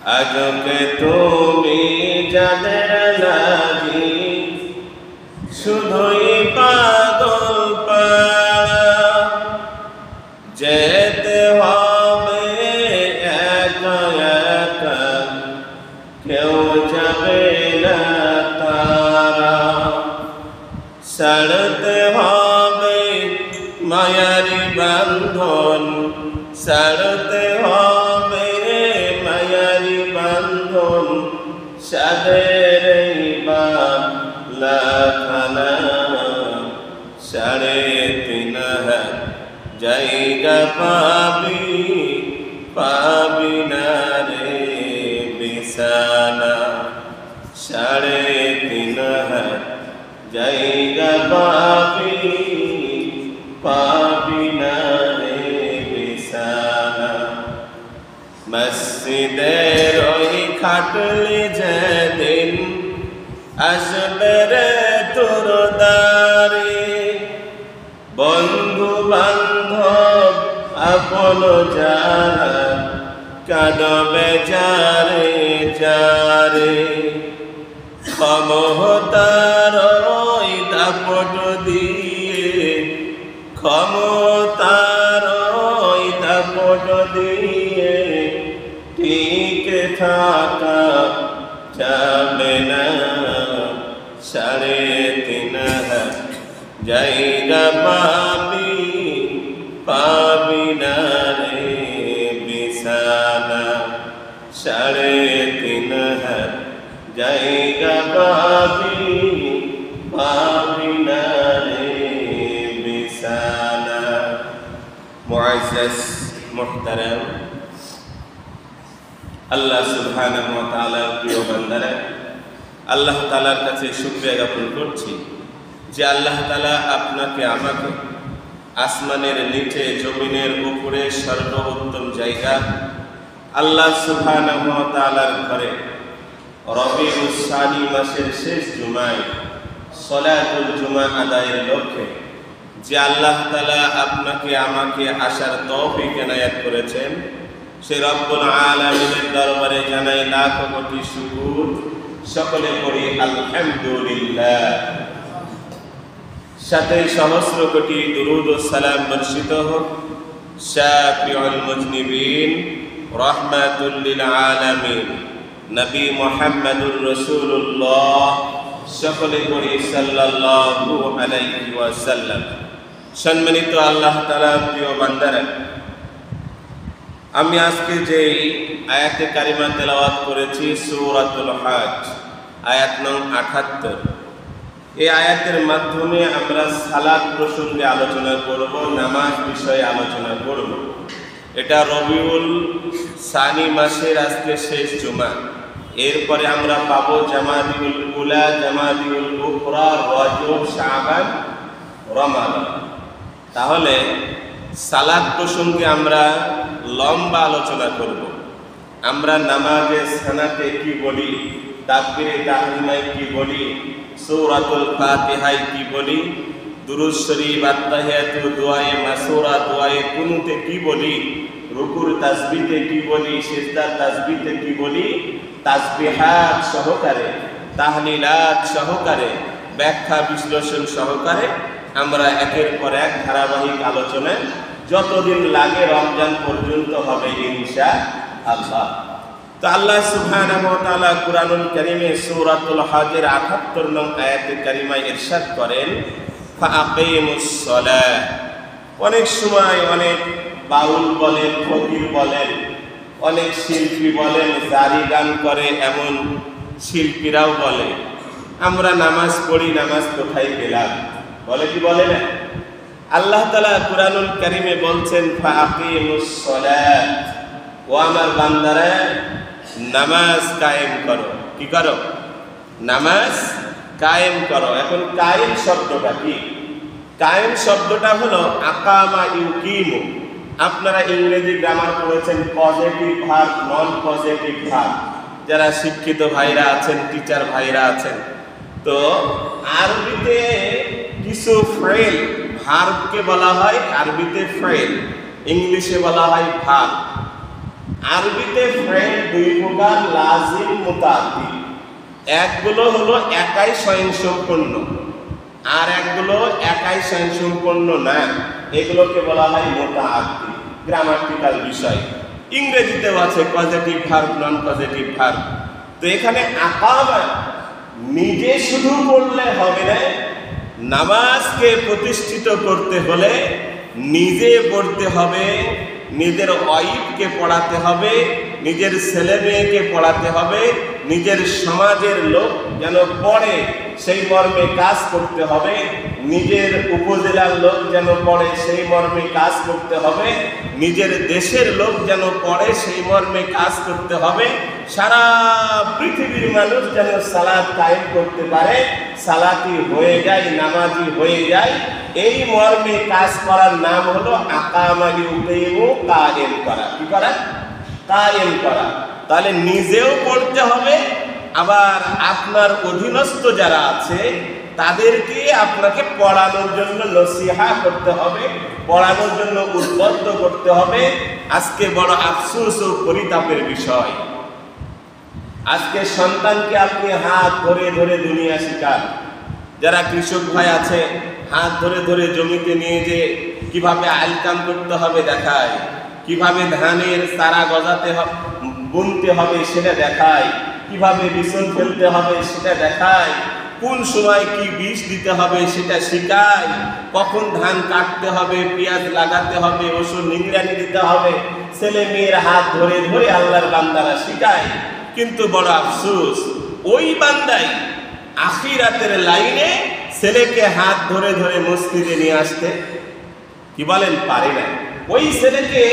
আজকে তুমি যাদের লাগি শুধুই পাগল পাড়া, যেতে হবে একা একা, কেউ যাবে না তারা। ছাড়তে হবে মায়ারি বান্ধন, ছাড়তে হবে মায়ারি বান্ধন, সাদের বালাখানা। 3.5 জায়গা পাবি, পাবি না রে বিছানা। 3.5 জায়গা পাবি, পাবি না রে বিছানা। মসজিদের ওই খাটলি যেদিন আসবে রে তোর দ্বারে, বন্ধু বান্ধব আপন যারা কাঁদবে যারে যারে। ক্ষমতার ওই দাপট দিয়ে, ক্ষমতার ওই দাপট দিয়ে টিকে থাকা যাবে না। 3.5 জায়গা পাবি, পাবি না রে বিছানা। 3.5 জায়গা পাবি, পাবি না রে বিছানা। মুআজ্জাজ মুহতারাম, আল্লাহ সুবহানাহু ওয়া তাআলার প্রিয় বান্দারা, আল্লাহ তাআলার কাছে শুকরিয়া জ্ঞাপন করছি যে আল্লাহ তাআলা আপনাকে আমাকে আসমানের নিচে জমিনের উপরে সর্বোত্তম জায়গা আল্লাহ সুবহানাহু ওয়া তাআলার ঘরে রবিউল সানি মাসের শেষ জুমায় সলাতুল জুমা আদায়ের লক্ষ্যে যে আল্লাহ তাআলা আপনাকে আমাকে আসার তৌফিক এনায়েত করেছেন, সেই রব্বুল আলামিনের দরবারে জানাই লাখ কোটি শুকর। সকলে পড়ি আলহামদুলিল্লাহ। সাথে সহস্র কোটি দুরুদ ও সালাম বর্ষিত হোক শাফিউল মুজনিবিন রাহমাতুল লিল আলামিন নবী মুহাম্মদুর রাসূলুল্লাহ, সকলে পড়ি সাল্লাল্লাহু আলাইহি ওয়াসাল্লাম। সম্মানিত আল্লাহ তাআলার প্রিয় বান্দারা, আমি আজকে যে আয়াতে কারিমা তেলাওয়াত করেছি সূরাতুল হজ আয়াত নং 78, এই আয়াতের মাধ্যমে আমরা সালাত প্রসঙ্গে আলোচনা করব, নামাজ বিষয়ে আলোচনা করব। এটা রবিউল সানি মাসের আজকে শেষ জুমা। এরপরে আমরা পাবো জামাদিউল উলা, জামাদিউল উখরা, রজব, শাবান, রমাদান। তাহলে সালাত প্রসঙ্গে আমরা লম্বা আলোচনা করব। আমরা নামাজে সানাতে কি বলি, তাকবীরে তাহরিমায় কি বলি, সূরাতুল ফাতিহায় কি বলি, দুরূদ শরীফ, আত্তাহিয়াতু, দুআয়ে মাসুরা, দুআয়ে কুনুতে কি বলি, রুকুর তাসবিহতে কি বলি, সিজদার তাসবিহতে কি বলি, তাসবিহাত সহকারে, তাহলিলাত সহকারে, ব্যাখ্যা বিশ্লেষণ সহকারে আমরা একের পর এক ধারাবাহিক আলোচনায় যতদিন লাগে রমজান পর্যন্ত হবে ইনশাআল্লাহ। তো আল্লাহ সুবহানাহু ওয়া তাআলা কুরআনুল কারীমে সূরাতুল হজের ৭৮ নং আয়াতে কারিমায় ইরশাদ করেন, ফাআকিমুস সালাহ। অনেক সময় অনেক বাউল বলেন, ফকির বলেন, অনেক শিল্পী বলেন, জারি গান করে এমন শিল্পীরাও বলে আমরা নামাজ পড়ি, নামাজ কোথায় পেলাম? বলে কি বলে না? আল্লাহ তাআলা কুরআনুল কারীমে বলছেন ফাআকিমুস সালাত, ও আমার বান্দারা নামাজ কায়েম করো। কি করো? নামাজ কায়েম করো। এখন কায়েম শব্দটা কি? কায়েম শব্দটা হলো আকামা ইউকিমু। আপনারা ইংরেজি গ্রামার পড়েছেন, পজিটিভ ভার্ব, নন পজিটিভ ভার্ব। যারা শিক্ষিত ভাইরা আছেন, টিচার ভাইরা আছেন, তো আরবিতে কিছু ফ্রেল ভার্বকে বলা হয় আরবিতে ফ্রেল, ইংলিশে বলা হয় ভার্ব। আরবিতে ফেল দুই প্রকার, লাজিম, মুতাআদ্দি। একগুলো হলো একাই স্বয়ংসম্পূর্ণ, আর একগুলো একাই স্বয়ংসম্পূর্ণ না, এগুলোকে বলা হয় মুতাআদ্দি, গ্রামাটিক্যাল বিষয়। ইংরেজিতেও আছে পজিটিভ ভার্ব, নন পজিটিভ ভার্ব। তো এখানে আকামা নিজে শুধু পড়লে হবে না, নামাজকে প্রতিষ্ঠিত করতে হলে নিজে পড়তে হবে, নিজের ওয়াইফকে পড়াতে হবে, নিজের ছেলে মেয়েকে পড়াতে হবে, নিজের সমাজের লোক যেন পড়ে সেই মর্মে কাজ করতে হবে, নিজের উপজেলার লোক যেন পড়ে সেই মর্মে কাজ করতে হবে, নিজের দেশের লোক যেন পড়ে সেই মর্মে কাজ করতে হবে, সারা পৃথিবীর মানুষ যেন সালাত কায়েম করতে পারে, সালাতি হয়ে যায়, নামাজি হয়ে যায়। এই মর্মে কাজ করার নাম হলো আকামা ইউকিমু, কায়েম করা। কি করা? কায়েম করা। তাহলে নিজেও পড়তে হবে, আবার আপনার অধীনস্থ যারা আছে তাদেরকে আপনাকে পড়ানোর জন্য নসিহা করতে হবে, পড়ানোর জন্য উদ্বুদ্ধ করতে হবে। আজকে বড় আফসোস ও পরিতাপের বিষয়, আজকে সন্তানকে আপনি হাত ধরে ধরে দুনিয়া শিখান। যারা কৃষক ভাই আছে, হাত ধরে ধরে জমিতে নিয়ে যে কিভাবে আলকাম করতে হবে দেখায়, কিভাবে ধানের চারা গজাতে বুনতে হবে সেটা দেখায়, কিভাবে বিচন ফেলতে হবে সেটা দেখায়, কোন সময় কি বীজ দিতে হবে সেটা শেখায়, কখন ধান কাটতে হবে, পেঁয়াজ লাগাতে হবে, ওষুধ নিগরানি দিতে হবে, ছেলে মেয়ের হাত ধরে ধরে আল্লাহর বান্দারা শেখায়। কিন্তু বড় আফসোস, ওই বান্দাই আখিরাতের লাইনে ছেলেকে হাত ধরে ধরে মসজিদে নিয়ে আসতে কি বলেন পারে না। ওই ছেলেকে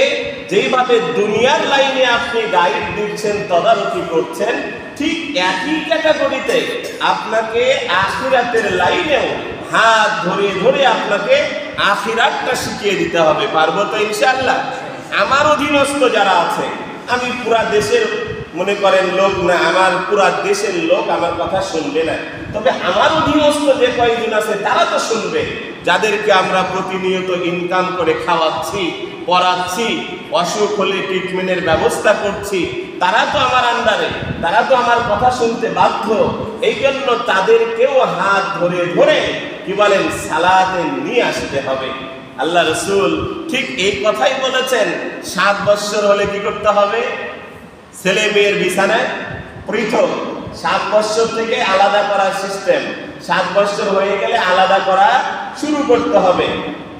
যেইভাবে দুনিয়ার লাইনে আপনি গাইড দিচ্ছেন, তদারকি করছেন, ঠিক একই ক্যাটাগরিতে আপনাকে আখিরাতের লাইনেও হাত ধরে ধরে আপনাকে আখিরাতটা শিখিয়ে দিতে হবে। পারবো তো ইনশাআল্লাহ? আমার অধীনস্থ যারা আছে, আমি পুরা দেশের মনে করেন লোক না, আমার পুরা দেশের লোক আমার কথা শুনবে না, তবে আমার অধীনস্থ যে কয়েকজন আছে তারা তো শুনবে, যাদেরকে আমরা প্রতিনিয়ত ইনকাম করে খাওয়াচ্ছি, পড়াচ্ছি, অসুখ হলে ট্রিটমেন্টের ব্যবস্থা করছি, তারা তো আমার আন্ডারে, তারা তো আমার কথা শুনতে বাধ্য। এই জন্য তাদেরকেও হাত ধরে ধরে কি বলেন সালাতে নিয়ে আসতে হবে। আল্লাহ রসুল ঠিক এই কথাই বলেছেন। 7 বছর হলে কি করতে হবে? ছেলে মেয়ের বিছানায় পৃথক। 7 বছর থেকে আলাদা করার সিস্টেম, 7 বছর হয়ে গেলে আলাদা করা শুরু করতে হবে।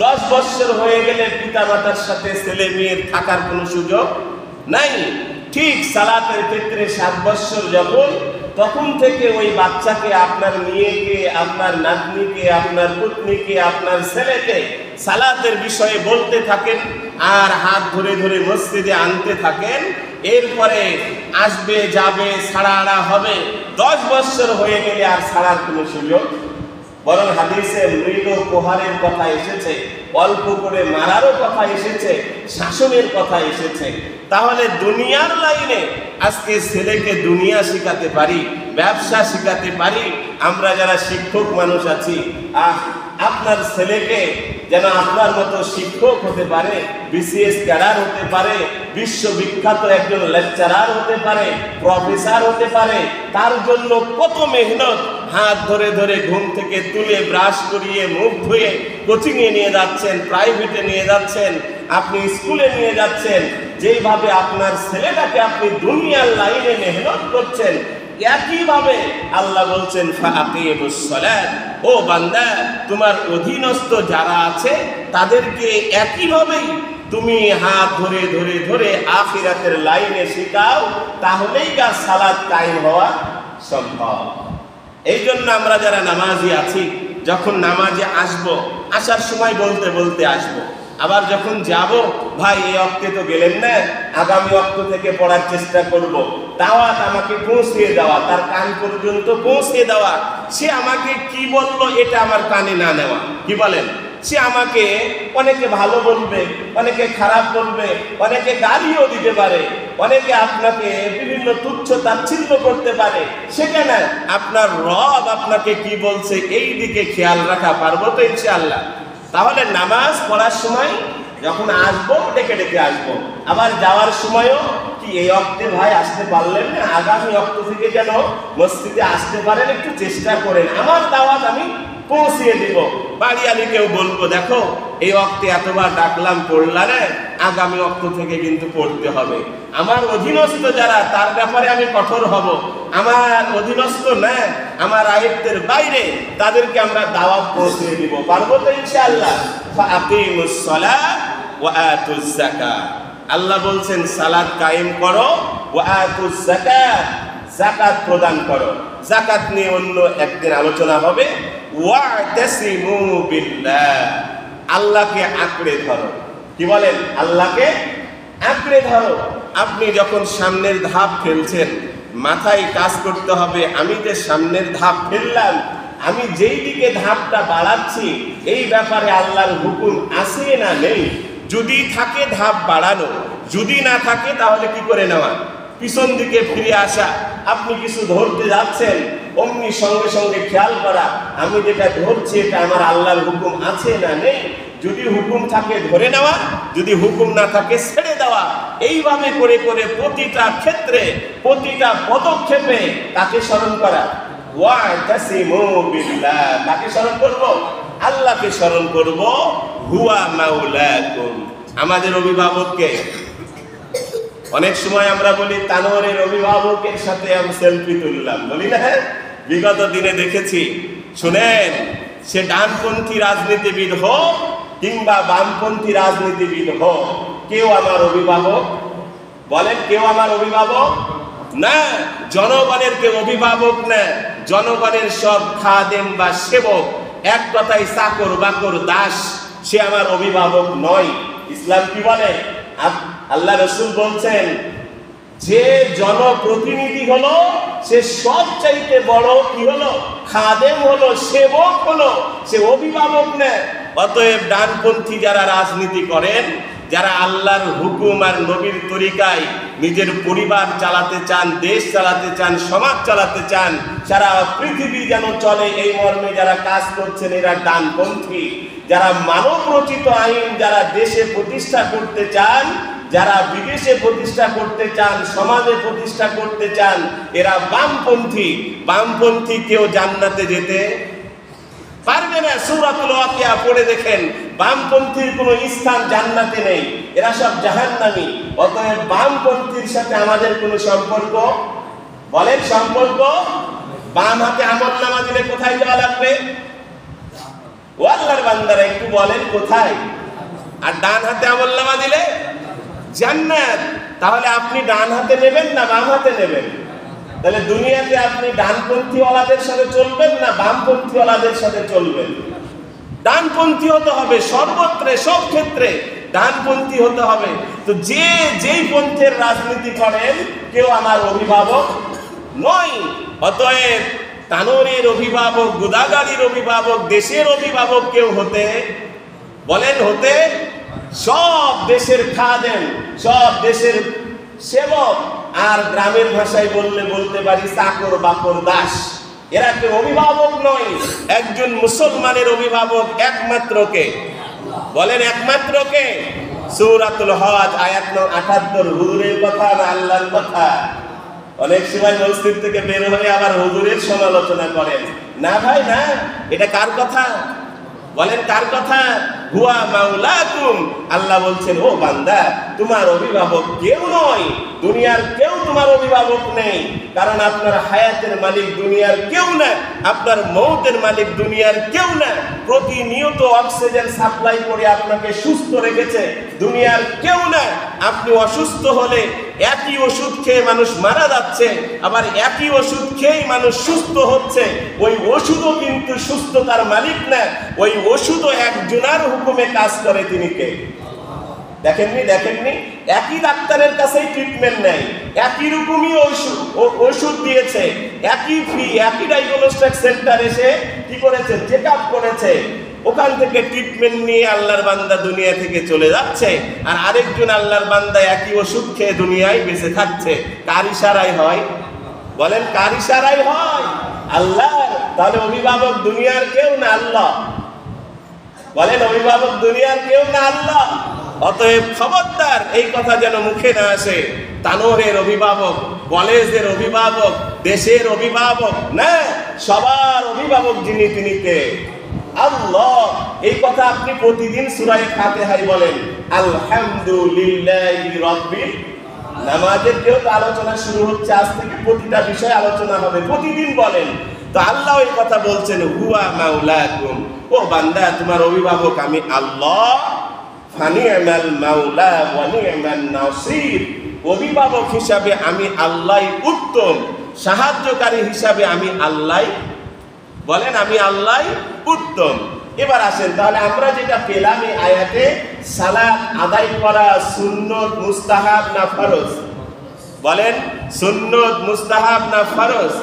10 বছর হয়ে গেলে পিতা মাতার সাথে ছেলে মেয়ের থাকার কোনো সুযোগ নাই। ঠিক সালাতের ক্ষেত্রে 7 বছর যখন, তখন থেকে ওই বাচ্চাকে, আপনার মেয়েকে, আপনার নাতনিকে, আপনার পুত্নীকে, আপনার ছেলেকে সালাতের বিষয়ে বলতে থাকেন আর হাত ধরে ধরে মসজিদে আনতে থাকেন। এরপরে আসবে, যাবে, ছাড়া হবে। 10 বছর হয়ে গেলে আর ছাড়ার কোনো সুযোগ, বরং হাদিসে মৃদ প্রহারের কথা এসেছে, অল্প করে মারারও কথা এসেছে, শাসনের কথা এসেছে। তাহলে দুনিয়ার লাইনে আজকে ছেলেকে দুনিয়া শিখাতে পারি, ব্যবসা শিখাতে পারি। আমরা যারা শিক্ষক মানুষ আছি, আপনার ছেলেকে যেন আপনার মতো শিক্ষক হতে পারে, বিসিএস ক্যাডার হতে পারে, বিশ্ববিখ্যাত একজন লেকচারার হতে পারে, প্রফেসর হতে পারে, তার জন্য কত মেহনত। হাত ধরে ধরে ঘুম থেকে তুলে ব্রাশ করিয়ে মুখ ধুয়ে কোচিংয়ে নিয়ে যাচ্ছেন, প্রাইভেটে নিয়ে যাচ্ছেন, আপনি স্কুলে নিয়ে যাচ্ছেন। যেইভাবে আপনার ছেলেটাকে আপনি দুনিয়ার লাইনে মেহনত করছেন, একইভাবে আল্লাহ বলছেন ফাকিমুস সালাত, ও বান্দা তোমার অধীনস্থ যারা আছে তাদেরকে একইভাবেই তুমি হাত ধরে ধরে ধরে আখিরাতের লাইনে শেখাও, তাহলেই সালাত কায়েম হওয়া সম্ভব। এই জন্য আমরা যারা নামাজি আছি, যখন নামাজে আসবো, আসার সময় বলতে বলতে আসবো, আবার যখন যাব, ভাই এই অক্তে তো গেলেন না, আগামী অক্ত থেকে পড়ার চেষ্টা করব। দাওয়াত আমাকে পৌঁছিয়ে দেওয়া, তার কান পর্যন্ত পৌঁছিয়ে দেওয়া। সে আমাকে কি বললো এটা আমার কানে না নেওয়া। কি বলেন? সে আমাকে অনেকে ভালো বলবে, অনেকে খারাপ বলবে, অনেকে গালিও দিতে পারে, অনেকে আপনাকে বিভিন্ন তুচ্ছ তাচ্ছিল্য করতে পারে। সেটা না, আপনার রব আপনাকে কি বলছে এই দিকে খেয়াল রাখা। পারবো তো ইনশাআল্লাহ? তাহলে নামাজ পড়ার সময় যখন আসবো ডেকে ডেকে আসবো। আবার যাওয়ার সময়ও কি এই অক্তে ভাই আসতে পারলেন না, আগামী অক্ত থেকে যেন মসজিদে আসতে পারেন, একটু চেষ্টা করেন, আমার দাওয়াত আমি পৌঁছিয়ে দিব। বাড়ি আলীকেও বলবো, দেখো এই অক্তে এতবার ডাকলাম পড়লা না, আগামী অক্ত থেকে কিন্তু পড়তে হবে। আমার অধীনস্থ যারা, তার ব্যাপারে আমি কঠোর হব। আমার অধীনস্থ না, আমার আয়ত্তের বাইরে, তাদেরকে আমরা দাওয়াত পৌঁছিয়ে দিব। পারবো তো ইনশাআল্লাহ? ফাআকিমুস সালাহ ওয়া আতুজ যাকাত। আল্লাহ বলছেন সালাত কায়েম করো, ওয়া আতুজ যাকাত, যাকাত প্রদান করো। যাকাত নিয়ে অন্য একদিন আলোচনা হবে। ওয়াতাসিমু বিল্লাহ, আল্লাহকে আঁকড়ে ধরো। কি বলেন? আল্লাহকে আঁকড়ে ধরো। আপনি যখন সামনের ধাপ ফেলছেন, মাথায় কাজ করতে হবে, আমি যে সামনের ধাপ ফেললাম, আমি যেই দিকে ধাপটা বাড়াচ্ছি, এই ব্যাপারে আল্লাহর হুকুম আছে না নেই? যদি থাকে ধাপ বাড়ানো, যদি না থাকে তাহলে কি করে নেওয়া? পিছন দিকে ফিরে আসা। আপনি কিছু ধরতে যাচ্ছেন, অমনি সঙ্গে সঙ্গে খেয়াল করা, আমি যেটা ধরছি এটা আমার আল্লাহর হুকুম আছে না নেই? যদি হুকুম থাকে ধরে নেওয়া, যদি হুকুম না থাকে ছেড়ে দেওয়া। এইভাবে করে করে প্রতিটা ক্ষেত্রে, প্রতিটা পদক্ষেপে তাকে স্মরণ করা। ওয়াতাসিমু বিল্লাহ, তাকে স্মরণ করব, আল্লাহকে স্মরণ করব। হুয়া মাওলাকুম, আমাদের অভিভাবককে। অনেক সময় আমরা বলি তানোরের অভিভাবকের সাথে আমি সেলফি তুললাম, বলি না? বিগত দিনে দেখেছি। শুনেন, সে ডানপন্থী রাজনীতিবিদ হোক কিংবা বামপন্থী রাজনীতিবিদ হোক, কেউ আমার অভিভাবক? বলেন, কেউ আমার অভিভাবক না। জনগণের কেউ অভিভাবক না, জনগণের সব খাদেম বা সেবক, এক কথায় চাকর বাকর দাস, সে আমার অভিভাবক নয়। ইসলাম কি বলে? আল্লাহ রাসূল বলছেন, যে জনপ্রতিনিধি হলো সে সবচাইতে বড় কি হলো? খাদেম হলো, সেবক হলো, সে অভিভাবক না। অতএব ডানপন্থী যারা রাজনীতি করেন, যারা আল্লাহর হুকুম আর নবীর তরিকায় নিজের পরিবার চালাতে চান, দেশ চালাতে চান, সমাজ চালাতে চান, সারা পৃথিবী যেন চলে, এই মর্মে যারা কাজ করছেন, এরা ডানপন্থী। যারা মানব রচিত আইন যারা দেশে প্রতিষ্ঠা করতে চান, যারা বিদেশে প্রতিষ্ঠা করতে চান, সমাজে প্রতিষ্ঠা করতে চান, এরা বামপন্থী। বামপন্থী কেউ জান্নাতে যেতে পারবে না। সূরাতুল ওয়াকিয়া পড়ে দেখেন, বামপন্থীর কোনো স্থান জান্নাতে নেই, এরা সব জাহান্নামী। অতএব বামপন্থীর সাথে আমাদের কোনো সম্পর্ক? বলেন, সম্পর্ক? বাম হাতে আমলনামা দিলে কোথায় যাওয়া লাগবে? ও আল্লাহর বান্দারা একটু বলেন কোথায়? আর ডান হাতে আমলনামা দিলে জান্নাত। তাহলে আপনি ডান হাতে নেবেন না বাম হাতে নেবেন? তাহলে দুনিয়াতে আপনি ডানপন্থী ওয়ালাদের সাথে চলবেন না বামপন্থী ওয়ালাদের সাথে চলবেন? ডানপন্থী হতে হবে সর্বত্রে, সব ক্ষেত্রে ডানপন্থী হতে হবে। তো যে যেই পন্থের রাজনীতি করেন, কেউ আমার অভিভাবক নয়। অতএব তানোরের অভিভাবক, গুদাগাড়ির অভিভাবক, দেশের অভিভাবক কেউ হতে, বলেন হতে? সব দেশের খাদেম, সব দেশের সেবক, আর গ্রামের ভাষায় বললে বলতে পারি চাকর বাকর দাস, এরা কেউ অভিভাবক নয়। একজন মুসলমানের অভিভাবক একমাত্র কে? বলেন, একমাত্র কে? সূরাতুল হজ আয়াত ৭৮, হুজুরের কথা না আল্লাহর কথা? অনেক সময় মসজিদ থেকে বের হয়ে আবার হুজুরের সমালোচনা করেন। না ভাই না, এটা কার কথা? বলেন, কার কথা? হুয়া মাওলাকুম, আল্লাহ বলছেন, ও বান্দা, তোমার অভিভাবক কেউ নয়, দুনিয়ার কেউ তোমার অভিভাবক নেই। কারণ আপনার হায়াতের মালিক দুনিয়ার কেউ না, আপনার মৌতের মালিক দুনিয়ার কেউ না। প্রতিনিয়ত অক্সিজেন সাপ্লাই করে আপনাকে সুস্থ রেখেছে দুনিয়ার কেউ না। আপনি অসুস্থ হলে একই ওষুধ খেয়ে মানুষ মারা যাচ্ছে, আবার একই ওষুধ খেয়েই মানুষ সুস্থ হচ্ছে। ওই ওষুধও কিন্তু সুস্থতার মালিক না, ওই ওষুধও একজনের হুকুমে কাজ করে। তিনি কে? দেখেননি? দেখেননি? একই ডাক্তারের কাছেই ট্রিটমেন্ট নেয়, একই রকমই ওষুধ দিয়েছে, একই ফি, একই ডায়াগনস্টিক সেন্টার এসে কি করেছে? চেক আপ করেছে। ওখান থেকে ট্রিটমেন্ট নিয়ে আল্লাহর বান্দা দুনিয়া থেকে চলে যাচ্ছে, আর আরেকজন আল্লাহর বান্দা একই ওষুধ খেয়ে দুনিয়ায় বেঁচে থাকছে। কার ইশারায় হয়? বলেন, কার ইশারায় হয়? আল্লাহর। তাহলে অভিভাবক দুনিয়ার কেউ না আল্লাহ? বলেন, অভিভাবক দুনিয়ার কেউ না আল্লাহ? অতএব খবরদার এই কথা যেন মুখে না আসে তানোরের অভিভাবক, কলেজের অভিভাবক, দেশের অভিভাবক না, সবার অভিভাবক যিনি তিনি কে? আল্লাহ। এই কথা আপনি প্রতিদিন সূরা ফাতিহায় বলেন, আলহামদুলিল্লাহি রাব্বিল। নামাজের কেউ তো আলোচনা শুরু হচ্ছে, আজ থেকে প্রতিটা বিষয়ে আলোচনা হবে, প্রতিদিন বলেন। তো আল্লাহ এই কথা বলছেন, হুয়া মাওলাকুম, ও বান্দা তোমার অভিভাবক আমি আল্লাহ। ফানি'মাল মাওলা ওয়া নি'মান নাসির, অভিভাবক হিসাবে আমি আল্লাহ উত্তম, সাহায্যকারী হিসাবে আমি আল্লাহ, বলেন আমি আল্লাহ উত্তম। এবার আসেন তাহলে আমরা যেটা পেলাম এই আয়াতে, সালাত আদায় করা সুন্নত মুস্তাহাব না ফরজ? বলেন সুন্নত মুস্তাহাব না ফরজ?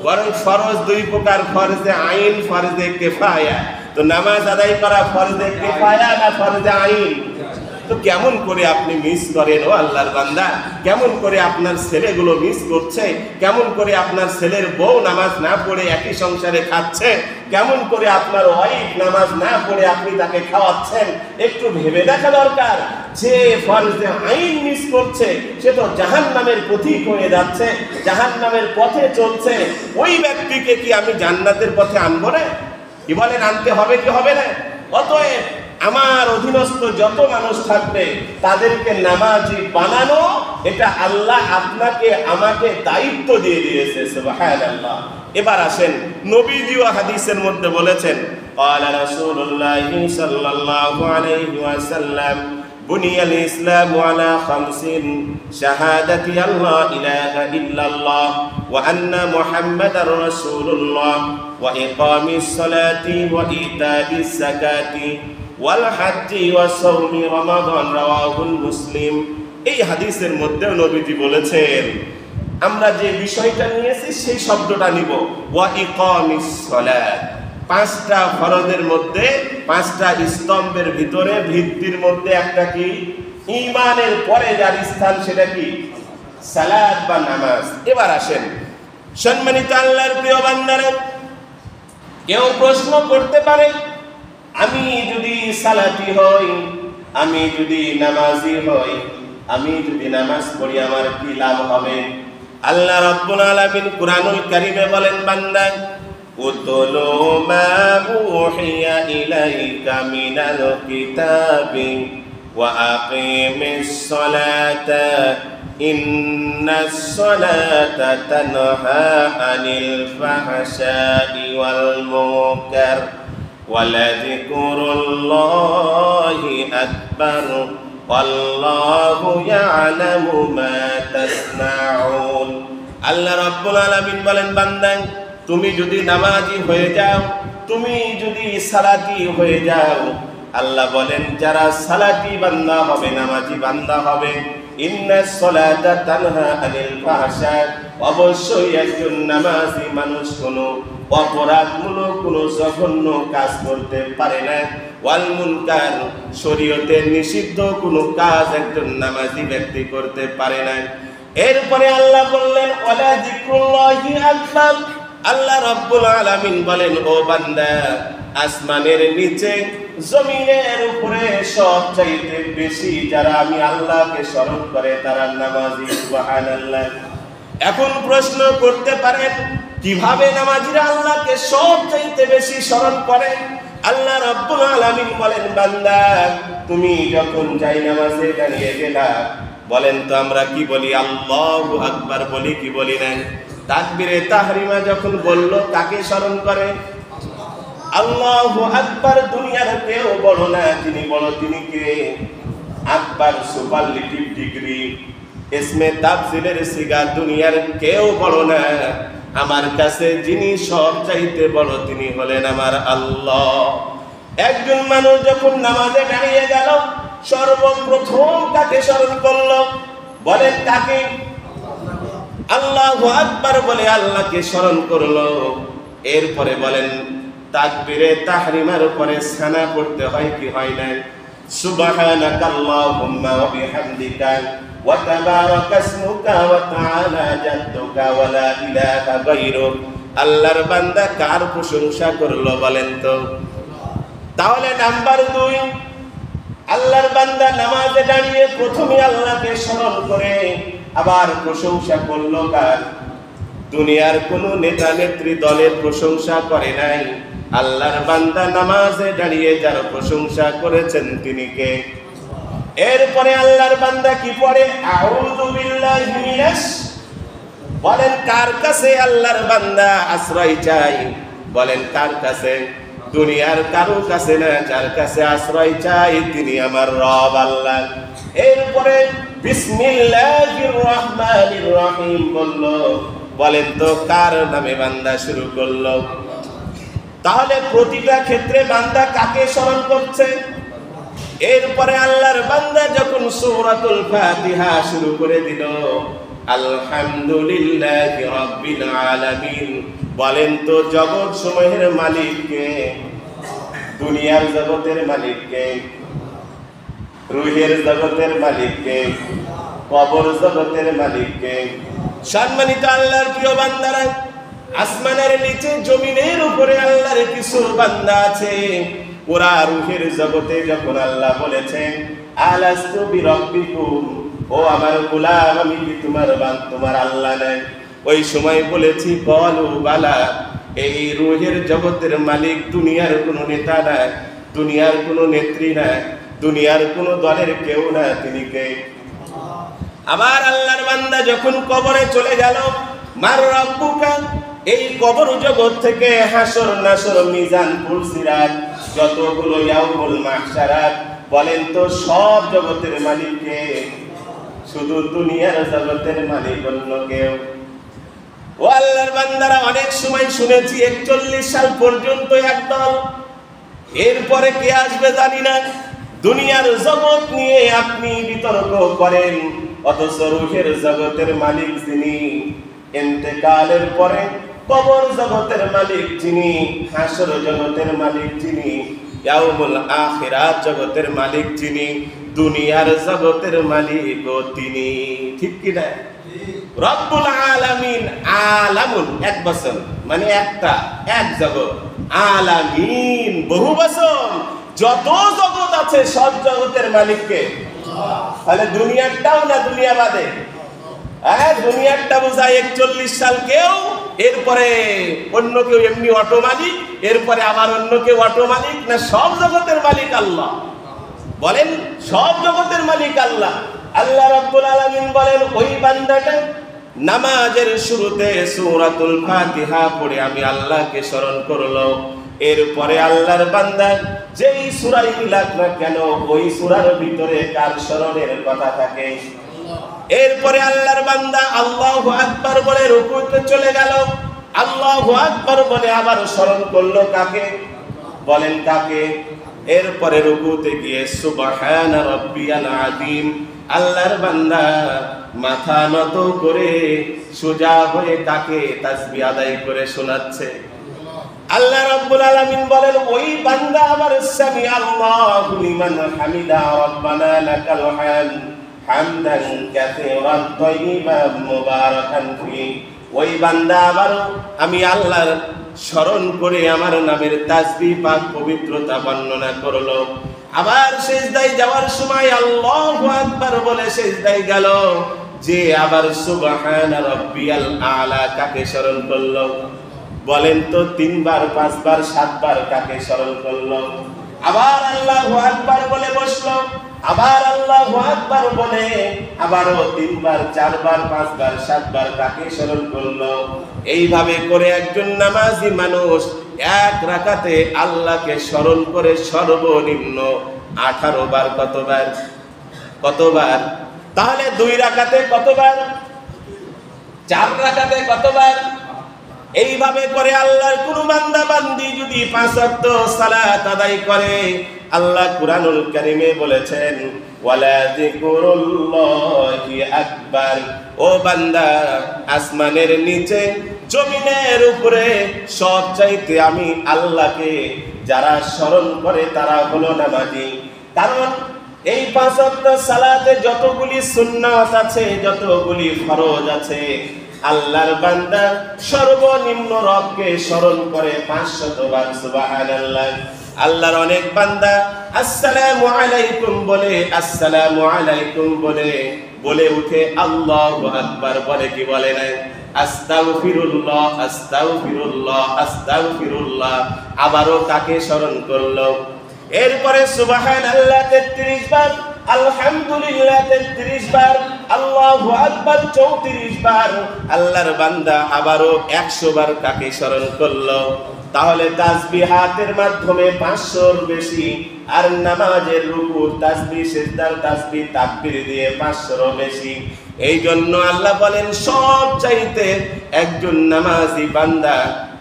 বরং ফরজ দুই প্রকার, ফরজে আইন, ফরজে কিফায়া। তো নামাজ আদায় করা ফরজে কিফায়া না ফরজে আইন? তো কেমন করে আপনি মিস করেন ও আল্লাহর বান্দা? কেমন করে আপনার ছেলেগুলো মিস করছে? কেমন করে আপনার ছেলের বউ নামাজ না পড়ে একই সংসারে খাচ্ছে? কেমন করে আপনার ওয়াইফ নামাজ না পড়ে আপনি তাকে খাওয়াচ্ছেন? একটু ভেবে দেখা দরকার। যে ফরজে আইন মিস করছে সে তো জাহান্নামের পথিক হয়ে যাচ্ছে, জাহান্নামের পথে চলছে। ওই ব্যক্তিকে কি আমি জান্নাতের পথে আনবো না? কি বলেন, আনতে হবে কি হবে না? অতএব আমার অধীনস্থ যত মানুষ থাকবে তাদেরকে নামাজি বানানো, এটা আল্লাহ আপনাকে আমাকে দায়িত্ব দিয়ে দিয়েছে। সুবহানাল্লাহ। এবার আসেন, নবীজিও হাদিসের মধ্যে বলেছেন, ক্বালা রাসূলুল্লাহি সাল্লাল্লাহু আলাইহি ওয়াসাল্লাম, বুনিয়াল ইসলামু আলা খামসিন, শাহাদাতি আল্লা ইলাহা ইল্লাল্লাহ ওয়া আন্না মুহাম্মাদার রাসূলুল্লাহ ওয়া ইকামিস সালাতি ওয়া ইতাইস যাকাতি ওয়াল হাজ্জি ওয়া সাওমি রমাদান, রাওয়াহুল মুসলিম। এই হাদিসের মধ্যে নবীজি বলেছেন, আমরা যে বিষয়টা নিয়েছি সেই শব্দটা নিব, ওয়া ইকামিস সালাত। পাঁচটা ফরজের মধ্যে, পাঁচটা স্তম্ভের ভিতরে, ভিত্তির মধ্যে একটা কি? ঈমানের পরে যার স্থান সেটা কি? সালাত বা নামাজ। এবার আসেন সম্মানিত আল্লাহর প্রিয় বান্দারা, কেউ প্রশ্ন করতে পারে, আমি যদি সালাতি হই, আমি যদি নামাজি হই, আমি যদি নামাজ পড়ি আমার কি লাভ হবে? আল্লাহ রাব্বুল আলামিন কুরআনুল কারীমে বলেন, বান্দা উতলু মা উহিয়া ইলাইকা মিনাল কিতাবি ওয়া আকিমিস সালাতা ইন্নাস সালাতা তানহা আনিল ফাহশাই ওয়াল মুনকার ওয়ালাযিকরুল্লাহি আকবার ওয়াল্লাহু ইয়ালামু মা তাসনাউন। আল্লাহ রাব্বুল আলামিন বলেন, বান্দা তুমি যদি নামাজি হয়ে যাও, তুমি যদি সালাতি হয়ে যাও, আল্লাহ বলেন যারা সালাতি বান্দা হবে, নামাজি বান্দা হবে, ইন্নাস সালাতা তানহা আনিল ফাহশা, অবশ্যই একজন নামাজি মানুষ কোনো অপরাধমূলক কোনো জঘন্য কাজ করতে পারে না, ওয়াল মুনকার, শরীয়তের নিষিদ্ধ কোনো কাজ একজন নামাজি ব্যক্তি করতে পারে না। এরপরে আল্লাহ বললেন, ওয়ালা যিকরুল্লাহি আকবার। আল্লাহ রাব্বুল আলামিন বলেন, ও বান্দা, আসমানের নিচে জমিনের উপরে সবচাইতে বেশি যারা আমি আল্লাহকে স্মরণ করে তারা নামাজি। সুবহানাল্লাহ। এখন প্রশ্ন করতে পারেন, কিভাবে নামাজিরা আল্লাহকে সবচাইতে বেশি স্মরণ করে? আল্লাহ রাব্বুল আলামিন বলেন, বান্দা তুমি যখন যাই নামাজে দাঁড়িয়ে গেলা, বলেন তো আমরা কি বলি? আল্লাহু আকবার বলি কি বলি না? তাকবীরে তাহরিমা যখন বলল কাকে স্মরণ করে? আল্লাহু আকবার। দুনিয়ার কেউ বড় না, যিনি বড় তিনি কে? আকবার সুপারলেটিভ ডিগ্রি, ইসমে তাফজিলের সিগা, দুনিয়ার কেউ বড় না। আমার কাছে যিনি সবচাইতে বড় তিনি হলেন আমার আল্লাহ। একজন মানুষ যখন নামাজে দাঁড়িয়ে গেল, সর্বপ্রথম কাকে স্মরণ করল? বলেন কাকে? আল্লাহু আকবার বলে আল্লাহকে স্মরণ করলো। এরপরে বলেন তাকবীরে তাহরিমার উপরে সানা পড়তে হয় কি হয় না? সুবহানাকাল্লাহুম্মা ওয়া বিহামদিকা ওয়া তাবারাকা ইসমুকা ওয়া তাআলা জাদ্দুকা ওয়া লা ইলাহা গায়রুক। আল্লাহর বান্দা কার প্রশংসা করলো বলেন তো? তাহলে নাম্বার 2, আল্লাহর বান্দা নামাজে দাঁড়িয়ে প্রথমে আল্লাহকে স্মরণ করে আবার প্রশংসা করলো কার? দুনিয়ার কোন নেতা নেত্রী দলের প্রশংসা করে নাই। আল্লাহর বান্দা নামাজে দাঁড়িয়ে যার প্রশংসা করেছেন তিনি কে? এরপরে আল্লাহর বান্দা কি পড়ে? আউযু বিল্লাহি মিনাশ। বলেন কার কাছে আল্লাহর বান্দা আশ্রয় চাই? বলেন কার কাছে? দুনিয়ার কারো কাছে না, যার কাছে আশ্রয় চাই তিনি আমার রব আল্লাহ। এরপরে বিসমিল্লাহির রহমানির রহিম বলল। বলেন তো কার নামে বান্দা শুরু করলো? তাহলে প্রতিটা ক্ষেত্রে বান্দা কাকে স্মরণ করছে? এরপরে আল্লাহর বান্দা যখন সূরাতুল ফাতিহা শুরু করে দিল, আলহামদুলিল্লাহি রাব্বিল আলামিন। বলেন তো জগৎ সমূহের মালিক কে? দুনিয়ার জগতের মালিক কে? রূহের জগতের মালিক কে? কবর জগতের মালিক কে? সম্মানিত আল্লাহর প্রিয় বান্দারা, আসমানের নিচে জমিনের উপরে আল্লাহর কিছু বান্দা আছে, ওরা রূহের জগতে যখন আল্লাহ বলেছেন আলাস্তু বিরাব্বিকুম, ও আমার গোলাম আমি কি তোমার আল্লাহ নয়? ওই সময় বলেছি ক্বালু বালা। এই রূহের জগতের মালিক দুনিয়ার কোনো নেতা না, দুনিয়ার কোনো নেত্রী না, দুনিয়ার কোনো দলের কেউ না, তিনি কে? আবার আল্লাহর বান্দা যখন কবরে চলে গেল, মার রাব্বুকা, এই কবর জগৎ থেকে হাসর নাসর মিজান পুলসিরাত যতগুলো ইয়াউমুল মাহশারাত, বলেন তো সব জগতের মালিক কে? শুধু দুনিয়ার জগতের মালিক অন্য কেউ? ও আল্লাহর বান্দারা, অনেক সময় শুনেছি 41 সাল পর্যন্ত একদল, এরপরে কে আসবে জানি না। দুনিয়ার জগৎ নিয়ে আপনি বিতর্ক করেন, অথচ রূহের জগতের মালিক যিনি, ইন্তেকালের পরে কবর জগতের মালিক যিনি, হাসর জগতের মালিক যিনি, ইয়াউমুল আখিরাত জগতের মালিক যিনি, দুনিয়ার জগতের মালিক ও তিনি। ঠিক কি না? রব্বুল আলামিন। আলামুন এক বচন, মানে একটা, এক জগৎ। আলামিন বহু বচন। যত জগৎ আছে সব জগতের মালিক কে? তাহলে দুনিয়াটাও না দুনিয়া বাদে? দুনিয়াটা বোঝায় 41 সাল কেউ, এরপরে অন্য কেউ এমনি অটো মালিক, এরপরে আবার অন্য কেউ অটো মালিক, না সব জগতের মালিক আল্লাহ? বলেন সব জগতের মালিক আল্লাহ। আল্লাহ রাব্বুল আলামিন বলেন ওই বান্দাটা নামাজের শুরুতে সূরাতুল ফাতিহা পড়ে আমি আল্লাহকে স্মরণ করলো, এরপরে আল্লাহর বান্দা যেই সূরাই মিলাক না কেন ওই সূরার ভিতরে কার স্মরণের কথা থাকে? এরপরে আল্লাহর বান্দা আল্লাহু আকবার বলে রুকুতে চলে গেল, আল্লাহু আকবার বলে আবার স্মরণ করলো কাকে? বলেন কাকে? এরপরে রুকুতে গিয়ে সুবহানা রাব্বিয়াল আযীম, আল্লাহর বান্দা মাথা নত করে সোজা হয়ে কাকে তাসবিহ আদায় করে শোনাচ্ছে? আল্লাহ রাব্বুল আলামিন বলেন ওই বান্দা আবার সামি আল্লাহু লিমান হামিদা রাব্বানা লাকাল হামদ হামদান কাসীরান তাইয়িবান মুবারাকান ফি। ওই বান্দা আবার আমি আল্লাহর স্মরণ করে আমার নামের তাসবিহ পাক পবিত্রতা বর্ণনা করলো, আবার সিজদায় যাওয়ার সময় আল্লাহু আকবার বলে সিজদায় গেল, যে আবার সুবহানা রাব্বিয়াল আলা কাকে স্মরণ করলো? বলেন তো 3 বার 5 বার 7 বার কাকে স্মরণ করলো? আবার আল্লাহু আকবার বলে বসলো, আবার আল্লাহু আকবার বলে আবারও 3 বার 4 বার 5 বার 7 বার কাকে স্মরণ করলো? এইভাবে করে একজন নামাজি মানুষ এক রাকাতে আল্লাহকে স্মরণ করে সর্বনিম্ন 18 বার। কতবার? কতবার? তাহলে 2 রাকাতে কতবার? 4 রাকাতে কতবার? এইভাবে করে আল্লাহর কোন বান্দা বান্দি যদি 5 ওয়াক্ত সালাত আদায় করে, আল্লাহ কুরআনুল কারীমে বলেছেন ওয়ালা যিকরুল্লাহি আকবার। ও বান্দা, আসমানের নিচে জমিনের উপরে সবচাইতে আমি আল্লাহকে যারা স্মরণ করে তারা হলো নামাজি। কারণ এই 5 ওয়াক্ত সালাতে যতগুলি সুন্নাত আছে, যতগুলি ফরজ আছে, আল্লাহর বান্দা সর্বনিম্ন রবকে স্মরণ করে 500 বার সুবহানাল্লাহ। আল্লাহর অনেক বান্দা আসসালামু আলাইকুম বলে, আসসালামু আলাইকুম বলে বলে উঠে আল্লাহু আকবার বলে কি বলে না? আস্তাগফিরুল্লাহ, আস্তাগফিরুল্লাহ, আস্তাগফিরুল্লাহ। আবারও তাকে স্মরণ করলো। এরপরে সুবহানাল্লাহ 33 বার, আলহামদুলিল্লাহ 33 বার, আল্লাহু আকবার 34 বার। আল্লাহর বান্দা আবারও 100 বার তাকে স্মরণ করলো। তাহলে তাসবিহাতের মাধ্যমে 500-র বেশি, আর নামাজের রুকু, তাসবিহ, সিজদার তাসবিহ, তাকবীর দিয়ে 500-রও বেশি। এই জন্য আল্লাহ বলেন সব চাইতে একজন নামাজি বান্দা,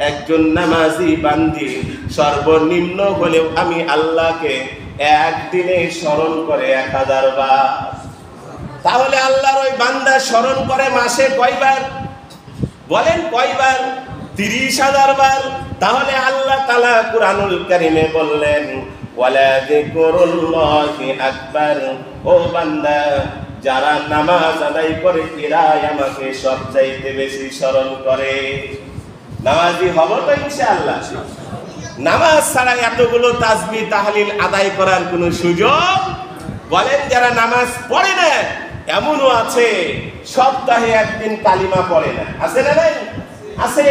একজন নামাজি বান্দি সর্বনিম্ন হলেও আমি আল্লাহকে একদিনে স্মরণ করে 1000 বার। তাহলে আল্লাহর ওই বান্দা স্মরণ করে মাসে কয়বার? বলেন কয়বার? 30,000 বার। তাহলে আল্লাহ তাআলা কুরআনুল কারীমে বললেন ওয়ালা যিকরুল্লাহি আকবার। ও বান্দা, যারা নামাজ আদায় করে এরাই আমাকে সবচাইতে বেশি স্মরণ করে। নামাজি হব তো ইনশাআল্লাহ। নামাজ ছাড়া এতগুলো তাসবিহ তাহলিল আদায় করার কোনো সুযোগ? বলেন যারা নামাজ পড়ে না, এমনও আছে সপ্তাহে একদিন কালিমা পড়ে না, আছে না নাই? আছে।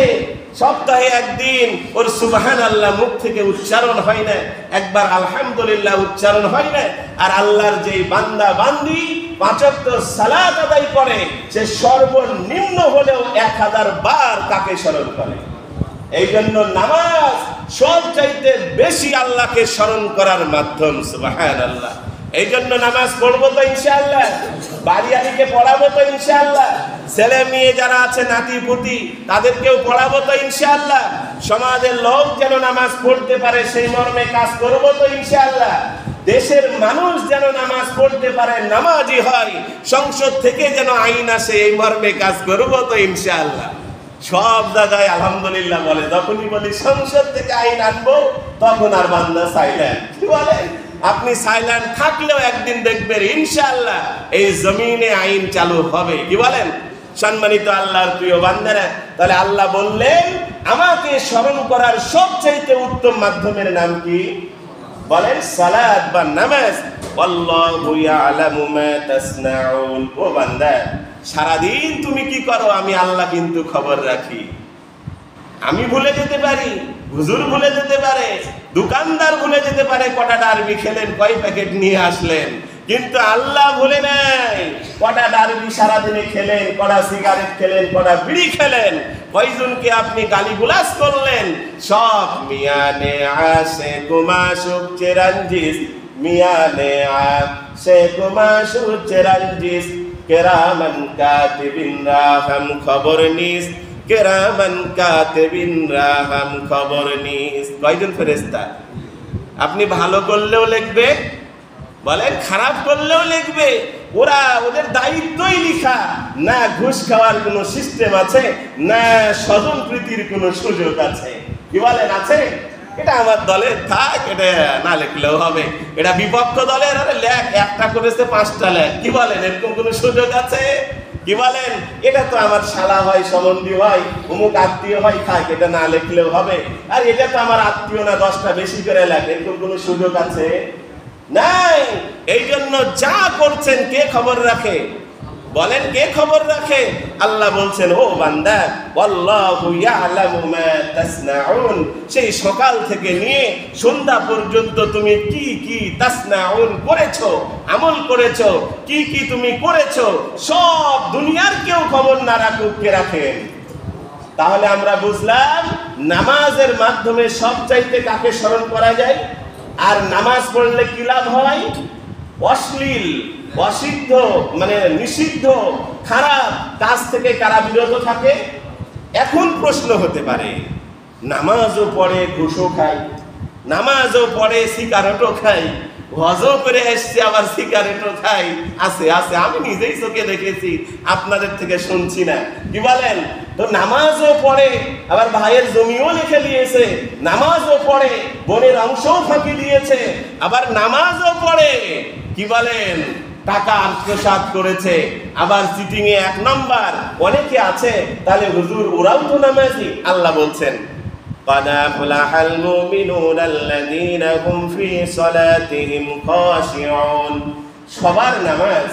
সপ্তাহে একদিন ওর সুবহানাল্লাহ মুখ থেকে উচ্চারণ হয় না, একবার আলহামদুলিল্লাহ উচ্চারণ হয় না। আর আল্লাহর যেই বান্দা বান্দি 5 ওয়াক্ত সালাত আদায় করে, সে সর্বনিম্ন হলেও 1000 বার তাকে স্মরণ করে। এই জন্য নামাজ সবচাইতে বেশি আল্লাহকে স্মরণ করার মাধ্যম। সুবহানাল্লাহ। এই জন্য নামাজ পড়বো তো ইনশাআল্লাহ, বাড়িয়ালিকে পড়াবো তো ইনশাআল্লাহ, ছেলে মেয়ে যারা আছে নাতি পুতি তাদেরকেও পড়াবো তো ইনশাআল্লাহ, সমাজের লোক যেন নামাজ পড়তে পারে সেই মর্মে কাজ করবো তো ইনশাআল্লাহ, দেশের মানুষ যেন নামাজ পড়তে পারে, নামাজি হয়, সংসদ থেকে যেন আইন আসে এই মর্মে কাজ করবো তো ইনশাআল্লাহ। সব জায়গায় আলহামদুলিল্লাহ বলে, যখনই বলি সংসদ থেকে আইন আনবো তখন আর বান্দা সাইলেন্ট। কি বলেন? আপনি সাইলেন্ট থাকলেও একদিন দেখবেন ইনশাআল্লাহ এই জমিনে আইন চালু হবে। কি বলেন? সম্মানিত আল্লাহর প্রিয় বান্দারা, তাহলে আল্লাহ বললেন আমাকে স্মরণ করার সবচেয়ে উত্তম মাধ্যমের নাম কি? বলেন সালাত বা নামাজ। আল্লাহু ইয়ালামু মা তাসনাউন। ও বান্দা, সারাদিন তুমি কি করো আমি আল্লাহ কিন্তু খবর রাখি। আমি ভুলে যেতে পারি, হুজুর ভুলে যেতে পারে, দোকানদার ভুলে যেতে পারে কটা ডারবি খেলেন, কয় প্যাকেট নিয়ে আসলেন, কিন্তু আল্লাহ ভুলে নাই কটা ডারবি সারাদিনে খেলেন, কটা সিগারেট খেলেন, কটা বিড়ি খেলেন, কয়জনকে আপনি গালিগুলাজ করলেন। সব মিয়ানে আসে কুমাশুক চেরানজিস, মিয়ানে আসে কুমাশুক চেরানজিস, কেরামান কাতিবিন রাহাম খবর নিস, কেরামান কাতিবিন রাহাম খবর নিস। কয়জন ফেরেশতা? আপনি ভালো করলেও লিখবে, বলেন খারাপ করলেও লিখবে। ওরা ওদের দায়িত্বই লিখা, না ঘুষ খাওয়ার কোনো সিস্টেম আছে, না স্বজন প্রীতির কোনো সুযোগ আছে। কি বলেন? আছে? এটা আমার দলের থাক, এটা না লিখলেও হবে। এটা বিপক্ষ দলের, আরে লেখ, একটা করেছে 5টা লেখ। কি বলেন? এরকম কোনো সুযোগ আছে? কি বলেন? এটা তো আমার শালা হয়, সম্বন্ধী হয়, অমুক আত্মীয় হয়, থাক, এটা না লিখলেও হবে। আর এটা তো আমার আত্মীয় না, 10টা বেশি করে লেখ, এরকম কোনো সুযোগ আছে? নাই। এই জন্য যা করছেন কে খবর রাখে? বলেন কে খবর রাখে? আল্লাহ বলছেন ও বান্দা, আল্লাহু ইয়ালামু মা তাসনাউন। সেই সকাল থেকে নিয়ে সন্ধ্যা পর্যন্ত তুমি কি কি তাসনাউন করেছো, আমল করেছো, কি কি তুমি করেছো, সব দুনিয়ার কেউ খবর না রাখুক, কে রাখেন? তাহলে আমরা বুঝলাম নামাজের মাধ্যমে সবচাইতে কাকে স্মরণ করা যায়। আর নামাজ পড়লে কি লাভ হয়? অশ্লীল, অসিদ্ধ, মানে নিষিদ্ধ, খারাপ কাজ থেকে কারা বিরত থাকে? এখন প্রশ্ন হতে পারে, নামাজও পড়ে ঘুষও খায়, নামাজও পড়ে সিগারেটও খাই, হজও করে এসছে আবার সিগারেটও খাই, আছে আছে, আমি নিজেই চোখে দেখেছি, আপনাদের থেকে শুনছি না। কি বলেন? তো নামাজও পড়ে, আবার ভাইয়ের জমিও লিখে দিয়েছে, নামাজও পড়ে, বোনের অংশও ফাঁকি দিয়েছে, আবার নামাজও পড়ে। কি বলেন? টাকা আত্মসাৎ করেছে, আবার চিটিং এ 1 নম্বর। অনেকে আছে, তাহলে হুজুর ওরাও তো নামাজি। আল্লাহ বলছেন قد أفلح المؤمنون الذين هم في صلاتهم خاشعون। সবার নামাজ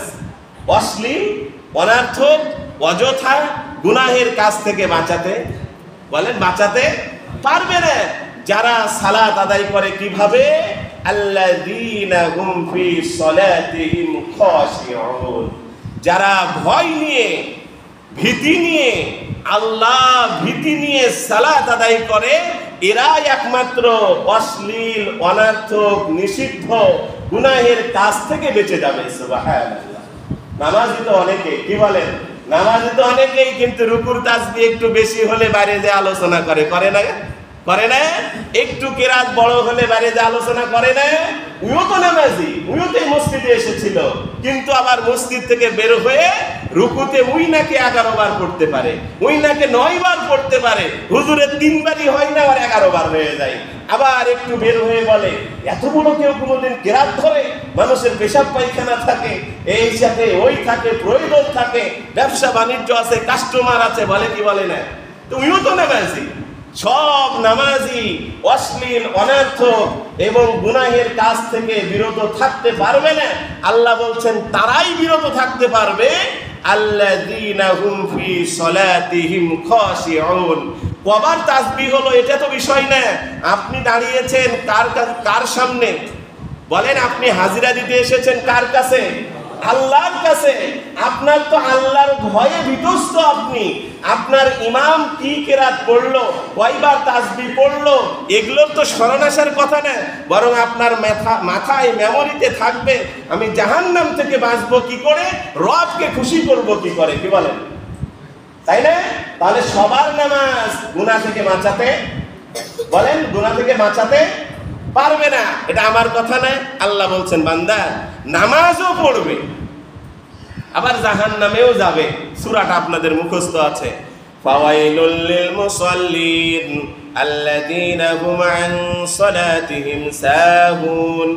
অশ্লীল, অনর্থক, অযথা গুনাহের কাজ থেকে বাঁচাতে পারবে না। যারা সালাত আদায় করে কিভাবে? আল্লাযীনা হুম ফি সলাতিহিম খাশিউন, যারা ভয় নিয়ে, ভীতি নিয়ে, আল্লাহ ভীতি নিয়ে সালাত আদায় করে, এরাই একমাত্র অশ্লীল, অনর্থক, নিষিদ্ধ গুনাহের কাজ থেকে বেঁচে যাবে। সুবহানাল্লাহ। নামাজি তো অনেকে, কি বলেন? নামাজি তো অনেকেই, কিন্তু রুকুর তাসবিহ একটু বেশি হলে বাইরে যে আলোচনা করে না? একটু কেরাত বড় হলে বাইরে যে আলোচনা করে না? উইও তো নামাজি, উইও তো মসজিদে এসেছিল, কিন্তু আবার মসজিদ থেকে বের হয়ে রুকুতে উই নাকি 11 বার পড়তে পারে, উই নাকি 9 বার পড়তে পারে। হুজুরের 3 বারই হয় না, আর 11 বার হয়ে যায়। আবার একটু বের হয়ে বলে এত বড় কেউ কোনোদিন কেরাত ধরে? মানুষের পেশাব পায়খানা থাকে, এই সাথে ওই থাকে, প্রয়োজন থাকে, ব্যবসা বাণিজ্য আছে, কাস্টমার আছে, বলে কি বলে না? তো উইও তো নামাজি। সব নামাজি অশ্লীল, অনর্থক এবং গুনাহের কাজ থেকে বিরত থাকতে পারবে না। আল্লাহ বলছেন তারাই বিরত থাকতে পারবে আল্লাযীনা হুম ফি সলাতিহিম খাশিউন। কবার তাসবিহ হলো এটা তো বিষয় না। আপনি দাঁড়িয়েছেন কার সামনে? বলেন, আপনি হাজিরা দিতে এসেছেন কার কাছে? আল্লাহর কাছে। আপনার তো আল্লাহর ভয়ে বিধ্বস্ত আপনি। আপনার ইমাম কি কেরাত পড়লো, কয়বার তাসবিহ পড়লো, এগুলোর তো স্মরণ আসার কথা না। বরং আপনার মাথায় মেমোরিতে থাকবে আমি জাহান্নাম থেকে বাঁচবো কি করে, রবকে খুশি করব কি করে, কি বলেন? তাই না? তাহলে সবার নামাজ গুনাহ থেকে বাঁচাতে, বলেন, গুনাহ থেকে বাঁচাতে পারবে না। এটা আমার কথা না, আল্লাহ বলছেন বান্দা নামাজও পড়বে, আবার জাহান্নামেও যাবে। সূরাটা আপনাদের মুখস্থ আছে। ফাওয়াইলুল লিল মুসাল্লিন আল্লাযীনা হুম আন সালাতিহিম সাহুন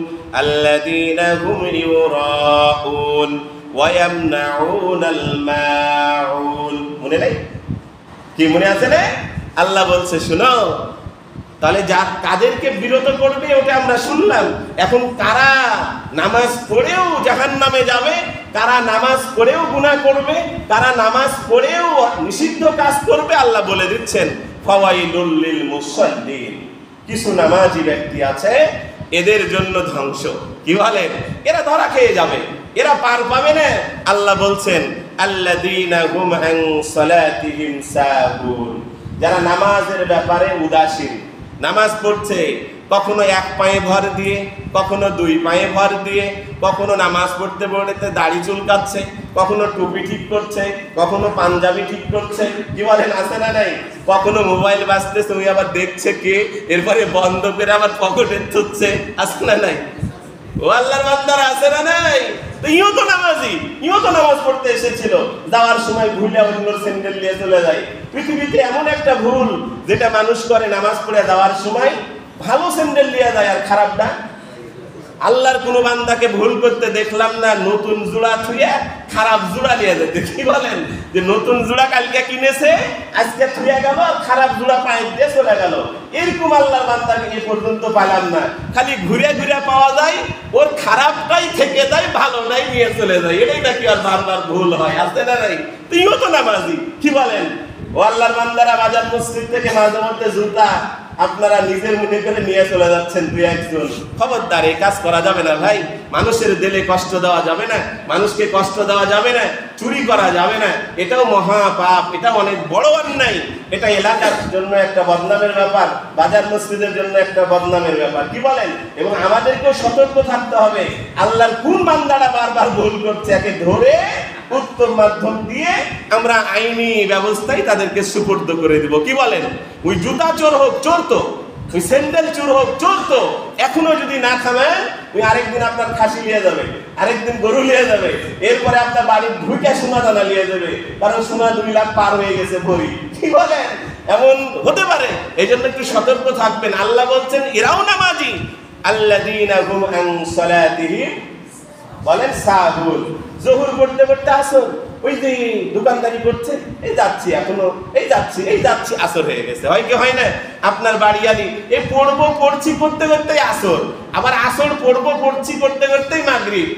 আল্লাযীনা হুম ইউরাউন ওয়া ইয়ামনাউনাল মাউন। মনে নেই? কি মনে আছে না? আল্লাহ বলছে শুনো, তাহলে কাদেরকে বিরত করবে ওটা আমরা শুনলাম। এখন কারা নামাজ পড়েও জাহান্নামে যাবে, কারা নামাজ পড়েও গুনাহ করবে, কারা নামাজ পড়েও নিষিদ্ধ কাজ করবে, আল্লাহ বলে দিচ্ছেন ফাওয়াইলুল লিল মুসাল্লিন। কিছু নামাজি ব্যক্তি আছে, এদের জন্য ধ্বংস। কি বলেন? এরা ধরা খেয়ে যাবে, এরা পার পাবে না। আল্লাহ বলছেন আল্লাযীনা হুম আন সালাতিহিম সাহুন, যারা নামাজের ব্যাপারে উদাসীন। নামাজ পড়ছে কখনো এক পায়ে ভর দিয়ে, কখনো 2 পায়ে ভর দিয়ে, কখনো নামাজ পড়তে পড়তে দাড়ি চুলকাচ্ছে, কখনো টুপি ঠিক করছে, কখনো পাঞ্জাবি ঠিক করছে। কি বলেন? আছে না নাই? কখনো মোবাইল বাজতেছে, ওই আবার দেখছে কে, এরপরে বন্ধ করে আবার পকেটে থুচ্ছে। আছে না নাই? ও আল্লাহর বান্দারা, আছে না নাই? তো ইও তো নামাজি, ইও তো নামাজ পড়তে এসেছিল, যাওয়ার সময় ভুলে অন্য স্যান্ডেল নিয়ে চলে যায়। পৃথিবীতে এমন একটা ভুল যেটা মানুষ করে, নামাজ পড়ে যাওয়ার সময় ভালো স্যান্ডেল নিয়ে যায় আর খারাপ না। আল্লাহর কোন বান্দাকে ভুল করতে দেখলাম না নতুন জোড়া থুইয়া খারাপ জোড়া নিয়ে যেতে। কি বলেন? যে নতুন জোড়া কালকে কিনেছে, আজকে থুইয়া গেল, খারাপ জোড়া পায়ে দিয়ে চলে গেল। এরকম আল্লাহর বান্দাকে এ পর্যন্ত পাইলাম না। খালি ঘুরে ঘুরে পাওয়া যায়, ওর খারাপটাই থেকে যায়, ভালোটাই নিয়ে চলে যায়। এটাই নাকি আর বারবার ভুল হয়। আছে না নাই? তুইও তো নামাজি। কি বলেন? ও আল্লাহর বান্দারা, বাজার মসজিদ থেকে মাঝে মধ্যে জুতা আপনারা নিজের মুঠে করে নিয়ে চলে যাচ্ছেন 2-1 জন। খবরদার, এই কাজ করা যাবে না ভাই। মানুষের দিলে কষ্ট দেওয়া যাবে না, মানুষকে কষ্ট দেওয়া যাবে না, চুরি করা যাবে না। এটাও মহা পাপ, এটা অনেক বড় অন্যায়। এটা এলাকার জন্য একটা বদনামের ব্যাপার, বাজার মসজিদের জন্য একটা বদনামের ব্যাপার। কি বলেন? এবং আমাদেরকেও সতর্ক থাকতে হবে। আল্লাহর কোন বান্দারা বারবার ভুল করছে, একে ধরে উত্তম মাধ্যম দিয়ে আমরা আইনি ব্যবস্থায় তাদেরকে সুপর্দ করে দিব। কি বলেন? ওই জুতা চোর হোক, চোর তো, ওই স্যান্ডেল চোর হোক, চোর তো, এখনো যদি না থামেন, ওই আরেকদিন আপনার খাসি নিয়ে যাবে, আরেকদিন গরু নিয়ে যাবে, এরপরে আপনার বাড়ির ঢুকে সোনা দানা নিয়ে যাবে, কারণ সোনা 2 লাখ পার হয়ে গেছে ভরি। কি বলেন? এমন হতে পারে। এই জন্য একটু সতর্ক থাকবেন। আল্লাহ বলছেন এরাও নামাজি, আল্লাযীনা হুম আন সালাতিহিম, বলেন সাহুন। জোহর পড়তে পড়তে আসর, ওই যে দোকানদারি করছে, এই যাচ্ছি এখনো, এই যাচ্ছি আসর হয়ে গেছে। হয় কি হয় না? আপনার বাড়িয়ালি এই পড়ছি করতে করতেই আসর, আবার আসর পড়ছি করতে করতেই মাগরিব,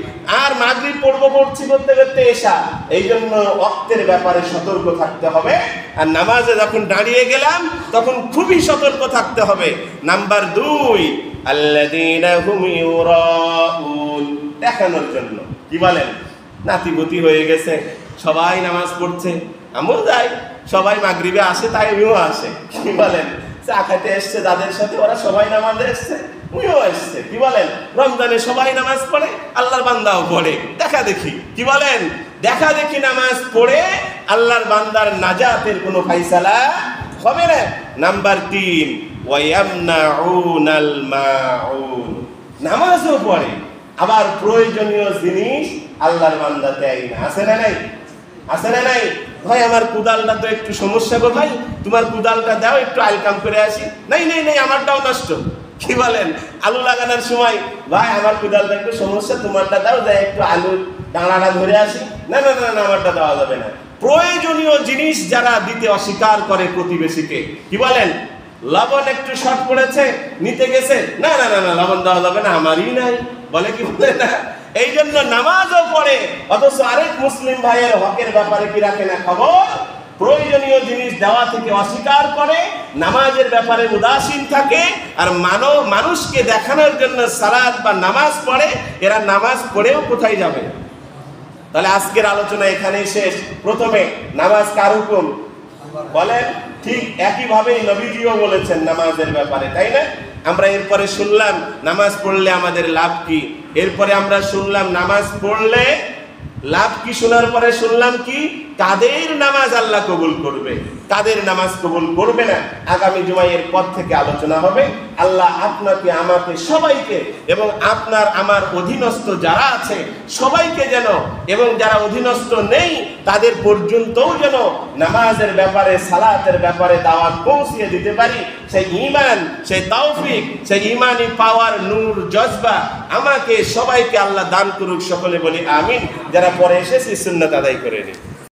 আর মাগরিব পড়ছি করতে করতে এশা। এই জন্য ওয়াক্তের ব্যাপারে সতর্ক থাকতে হবে। আর নামাজে যখন দাঁড়িয়ে গেলাম তখন খুবই সতর্ক থাকতে হবে। নাম্বার 2, আল্লাযীনা হুম ইউরাউন, দেখানোর জন্য। কি বলেন? নাতিপুতি হয়ে গেছে, সবাই নামাজ পড়ছে, আমিও যাই, সবাই মাগরিবে আসে তাই আমিও আসে। কি বলেন? চা খাইতে এসছে যাদের সাথে, ওরা সবাই নামাজে এসছে, উনিও এসছে। কি বলেন? রমজানে সবাই নামাজ পড়ে, আল্লাহর বান্দাও পড়ে। দেখা দেখি, কি বলেন? দেখা দেখি নামাজ পড়ে আল্লাহর বান্দার নাজাতের কোনো ফায়সালা হবে না। নাম্বার 3, ওয়ায়ামনাউনাল মাউন, নামাজও পড়ে আবার প্রয়োজনীয় জিনিস আল্লাহর বান্দা দেয় না। আছে না নাই? আছে না নাই? ভাই আমার কুদালটা তো একটু সমস্যা গো ভাই, তোমার কুদালটা দাও, একটু আলকাম করে আসি। নাই আমারটাও নষ্ট। কি বলেন? আলু লাগানোর সময়, ভাই আমার কুদালটা একটু সমস্যা, তোমারটা দাও, যাই একটু আলু ডাঁড়াটা ধরে আসি। না আমারটা দেওয়া যাবে না। প্রয়োজনীয় জিনিস যারা দিতে অস্বীকার করে প্রতিবেশীকে, কি বলেন? লবণ একটু শর্ট পড়েছে, নিতে গেছে, না লবণ দেওয়া যাবে না, আমারই নাই, বলে। কি বলে না? এই জন্য নামাজও পড়ে, অথচ আরেক মুসলিম ভাইয়ের হকের ব্যাপারে কি রাখে না খবর। প্রয়োজনীয় জিনিস দেওয়া থেকে অস্বীকার করে, নামাজের ব্যাপারে উদাসীন থাকে, আর মানুষকে দেখানোর জন্য সালাত বা নামাজ পড়ে। এরা নামাজ পড়েও কোথায় যাবে? তাহলে আজকের আলোচনা এখানেই শেষ। প্রথমে নামাজ কার হুকুম বলেন? ঠিক একইভাবেই নবীজিও বলেছেন নামাজের ব্যাপারে, তাই না? আমরা এরপরে শুনলাম নামাজ পড়লে আমাদের লাভ কি, এরপরে আমরা শুনলাম নামাজ পড়লে লাভ কি, শোনার পরে শুনলাম কি কাদের নামাজ আল্লাহ কবুল করবে, কাদের নামাজ কবুল করবে না। আগামী জুমায় এর পর থেকে আলোচনা হবে। আল্লাহ আপনাকে, আমাকে, সবাইকে এবং আপনার আমার অধীনস্থ যারা আছে সবাইকে যেন, এবং যারা অধীনস্থ নেই তাদের পর্যন্তও যেন নামাজের ব্যাপারে, সালাতের ব্যাপারে দাওয়াত পৌঁছিয়ে দিতে পারি। সেই ঈমান, সেই তৌফিক, সেই ঈমানি পাওয়ার, নূর, জজবা আমাকে সবাইকে আল্লাহ দান করুক। সকলে বলি আমিন। যারা পরে এসেছি সুন্নাত আদায় করে নিই।